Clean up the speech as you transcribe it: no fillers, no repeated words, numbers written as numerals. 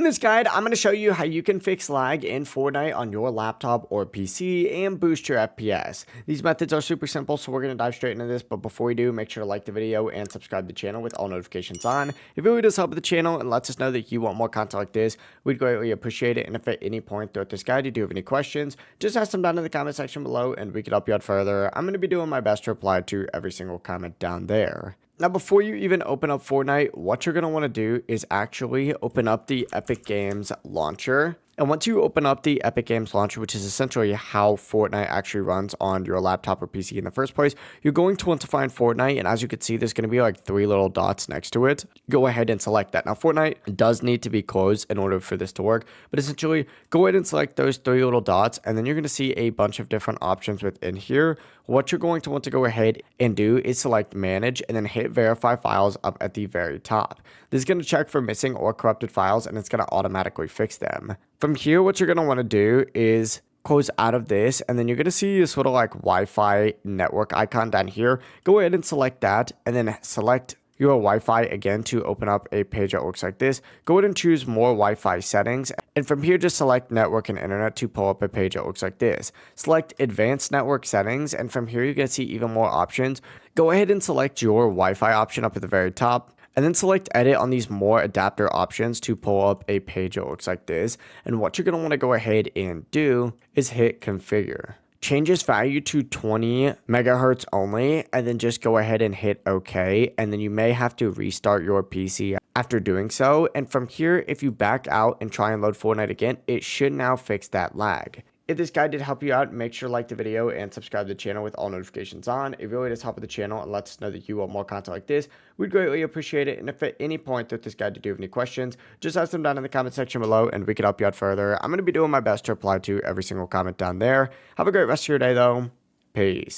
this guide, I'm going to show you how you can fix lag in Fortnite on your laptop or PC and boost your FPS. These methods are super simple, so we're going to dive straight into this, but before we do, make sure to like the video and subscribe to the channel with all notifications on. It really does help with the channel and lets us know that you want more content like this. We'd greatly appreciate it, and if at any point throughout this guide you do have any questions, just ask them down in the comment section below and we can help you out further. I'm going to be doing my best to reply to every single comment down there. Now, before you even open up Fortnite, what you're going to want to do is actually open up the Epic Games launcher. And once you open up the Epic Games launcher, which is essentially how Fortnite actually runs on your laptop or PC in the first place, you're going to want to find Fortnite. And as you can see, there's going to be like 3 little dots next to it. Go ahead and select that. Now, Fortnite does need to be closed in order for this to work. But essentially, go ahead and select those 3 little dots. And then you're going to see a bunch of different options within here. What you're going to want to go ahead and do is select manage and then hit verify files up at the very top. This is going to check for missing or corrupted files and it's going to automatically fix them. From here, what you're going to want to do is close out of this, and then you're going to see this little like Wi-Fi network icon down here. Go ahead and select that and then select your Wi-Fi again to open up a page that looks like this. Go ahead and choose more Wi-Fi settings. And from here, just select network and internet to pull up a page that looks like this. Select advanced network settings. And from here, you're going to see even more options. Go ahead and select your Wi-Fi option up at the very top. And then select edit on these more adapter options to pull up a page that looks like this. And what you're going to want to go ahead and do is hit configure. Change this value to 20 megahertz only, and then just go ahead and hit OK. And then you may have to restart your PC after doing so. And from here, if you back out and try and load Fortnite again, it should now fix that lag. If this guide did help you out, make sure to like the video and subscribe to the channel with all notifications on. It really does help with the channel and lets us know that you want more content like this. We'd greatly appreciate it. And if at any point that this guide did you have any questions, just ask them down in the comment section below and we can help you out further. I'm going to be doing my best to reply to every single comment down there. Have a great rest of your day though. Peace.